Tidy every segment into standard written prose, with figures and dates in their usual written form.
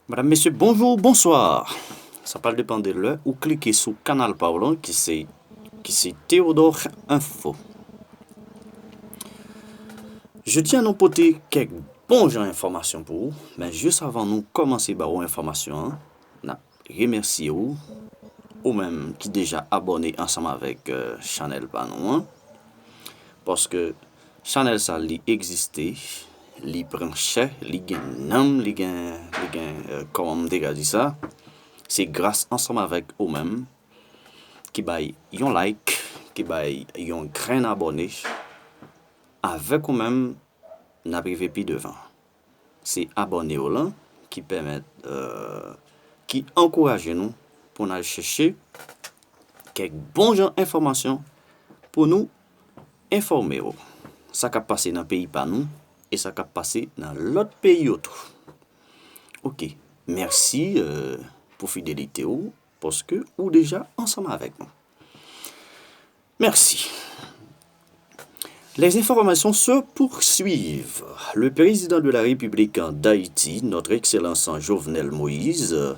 Madame, Messieurs, bonjour, bonsoir. Ça va dépendre de l'heure ou cliquez sur le canal parlant qui c'est Théodore Info. Je tiens à nous porter quelques bons gens d'informations pour vous, mais juste avant nous commencer par vos informations, je remercie vous, ou même qui déjà abonné ensemble avec Chanel Panou, parce que Chanel ça li existait, li branché, li gen nom, li gen, comment on dit ça, c'est grâce ensemble avec vous-même qui bay yon like, qui bay yon grain abonné, avec vous-même n'a privé plus devant. C'est abonné au là qui permet, qui encourage nous pour aller chercher quelques bons gens informations pour nous informer. Ça qui passé dans le pays par nous et ça qui passé dans l'autre pays autre. Ok, merci pour fidélité parce que ou déjà ensemble avec nous. Merci. Les informations se poursuivent. Le président de la République d'Haïti, notre Excellence Jovenel Moïse,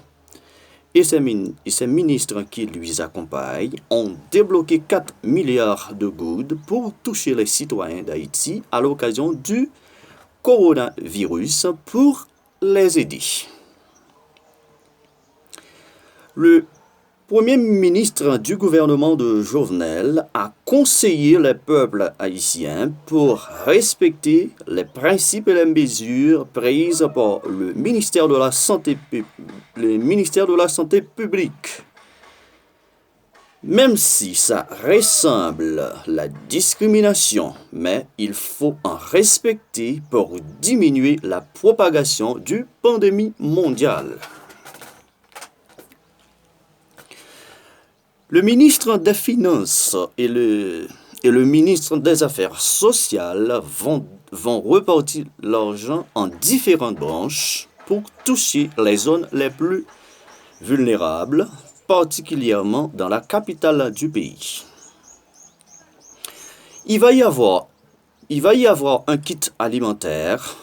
et ses ministres qui lui accompagnent ont débloqué 4 milliards de gouttes pour toucher les citoyens d'Haïti à l'occasion du coronavirus pour les aider. Le Premier ministre du gouvernement de Jovenel a conseillé les peuples haïtiens pour respecter les principes et les mesures prises par le ministère de la Santé publique. Même si ça ressemble à la discrimination, mais il faut en respecter pour diminuer la propagation du pandémie mondiale. Le ministre des Finances et le ministre des Affaires sociales vont repartir l'argent en différentes branches pour toucher les zones les plus vulnérables, particulièrement dans la capitale du pays. Il va y avoir un kit alimentaire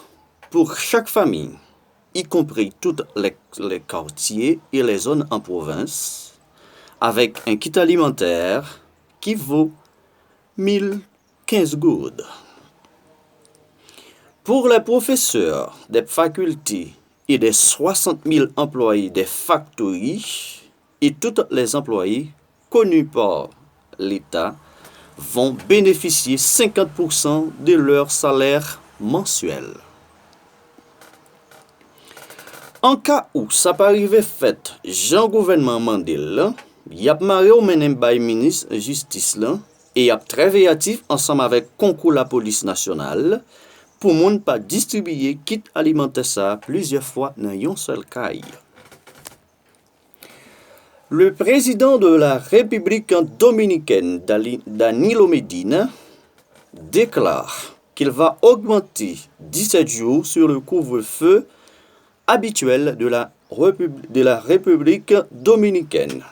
pour chaque famille, y compris tous les quartiers et les zones en province, avec un kit alimentaire qui vaut 1015 gouttes. Pour les professeurs des facultés et des 60 000 employés des factories et tous les employés connus par l'État vont bénéficier 50% de leur salaire mensuel. En cas où ça peut arriver fait, Jean-Gouvernement Mandel, y a maré au menem bay ministre justice là et y a très véatif ensemble avec concours la police nationale pour moun pas distribuer kit alimentaire ça plusieurs fois dans yon seul caille. Le président de la République dominicaine, Danilo Medina, déclare qu'il va augmenter 17 jours sur le couvre-feu habituel de la République dominicaine,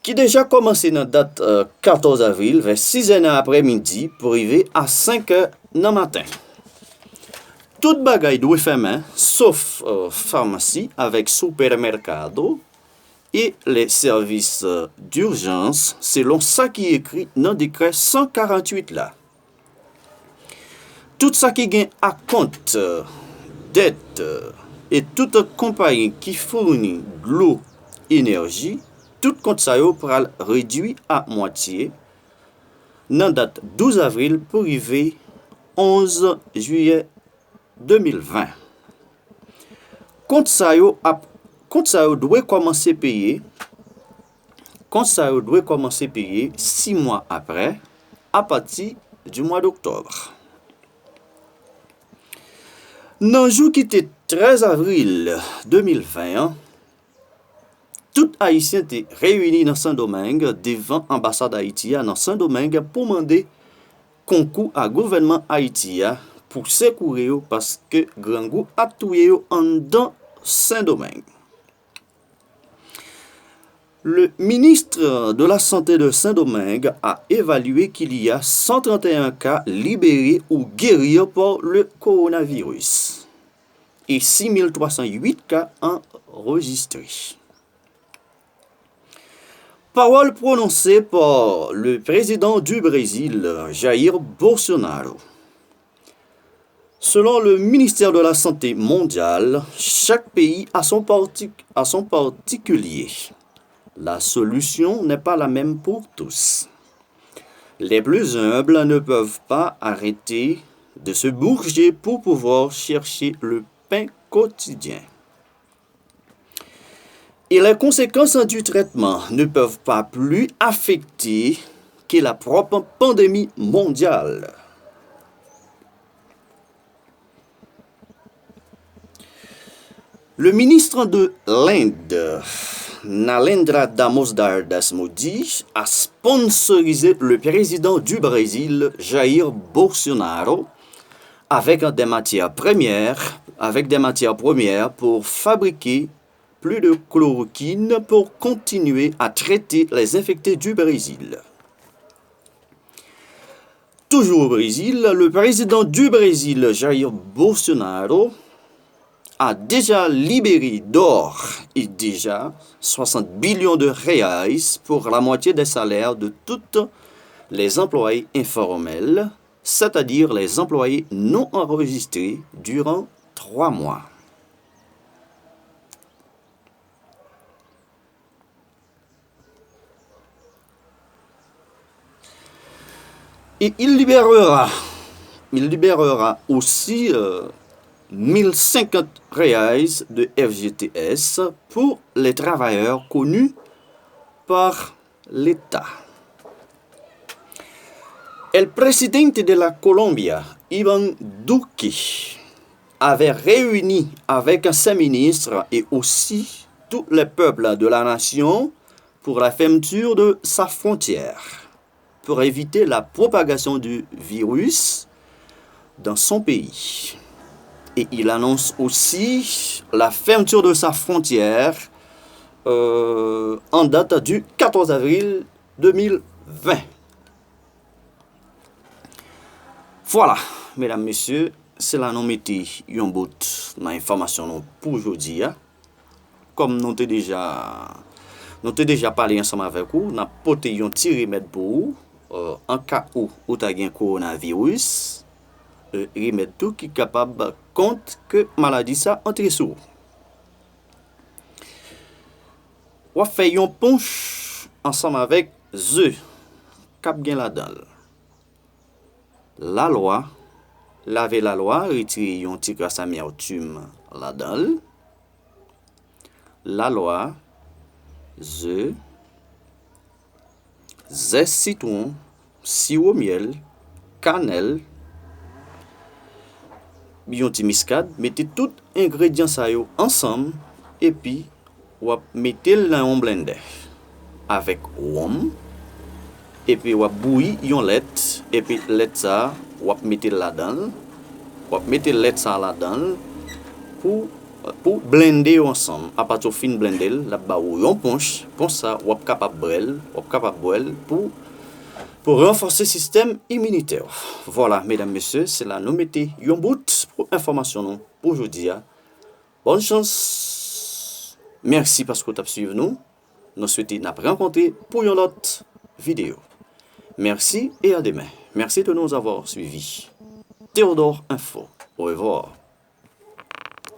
qui déjà commencé dans la date 14 avril vers 6h après-midi pour arriver à 5h dans matin. Toute bagaille doit fermer, sauf pharmacie avec supermercado et les services d'urgence, selon ça qui est écrit dans le décret 148 là. Tout ça qui gagne à compte dette et toute compagnie qui fournit de l'eau, énergie, tout compte ça pral réduit à moitié dans date 12 avril pour arriver 11 juillet 2020. Compte ça doit commencer payer. Compte ça doit commencer payer 6 mois après, à partir du mois d'octobre. Dans le jour qui était 13 avril 2020, tout Haïtien était réuni dans Saint-Domingue devant l'ambassade haïtienne dans Saint-Domingue pour demander concours à gouvernement haïtien pour secourir parce que grand goût a tué en dans Saint-Domingue. Le ministre de la Santé de Saint-Domingue a évalué qu'il y a 131 cas libérés ou guéris par le coronavirus. et 6308 cas enregistrés. Parole prononcée par le président du Brésil, Jair Bolsonaro. Selon le ministère de la Santé mondiale, chaque pays a son particulier. La solution n'est pas la même pour tous. Les plus humbles ne peuvent pas arrêter de se bourger pour pouvoir chercher le pain quotidien. Et les conséquences du traitement ne peuvent pas plus affecter que la propre pandémie mondiale. Le ministre de l'Inde, Narendra Damodar Das Modi, a sponsorisé le président du Brésil, Jair Bolsonaro, avec des matières premières pour fabriquer plus de chloroquine pour continuer à traiter les infectés du Brésil. Toujours au Brésil, le président du Brésil, Jair Bolsonaro, a déjà libéré d'or et déjà 60 billions de reais pour la moitié des salaires de tous les employés informels, c'est-à-dire les employés non enregistrés durant 3 mois. Et il libérera aussi 1050 reais de FGTS pour les travailleurs connus par l'État. El presidente de la Colombia, Iván Duque, avait réuni avec ses ministres et aussi tous les peuples de la nation pour la fermeture de sa frontière, pour éviter la propagation du virus dans son pays. Et il annonce aussi la fermeture de sa frontière en date du 14 avril 2020. Voilà, mesdames, messieurs, c'est là nous mettons un bout dans l'information pour aujourd'hui. Comme nous avons déjà parlé ensemble avec vous, nous avons porté un petit remède pour vous en cas où vous avez un coronavirus. Remède tout qui est capable contre que maladie ça entre sous. On fait un punch ensemble avec the cap gen la dedans. La loi, laver la loi, retirer un petit grasse amertume la dedans. La loi, the citron, sirop miel, cannelle, yon ti muscade, mettez tout ingrédients ça yo ensemble et puis ou mettez dans un blender avec rhum et puis ou bouillir yon lait et puis lait ça ou mettez là-dedans pour blender ensemble. À partir fin blender la ba ou yon punch comme ça ou capable boire pour renforcer le système immunitaire. Voilà, mesdames, messieurs, c'est là nous mettons un bout pour information pour aujourd'hui. Bonne chance. Merci parce que vous avez suivi nous. Nous souhaitons nous rencontrer pour une autre vidéo. Merci et à demain. Merci de nous avoir suivis. Théodore Info. Au revoir.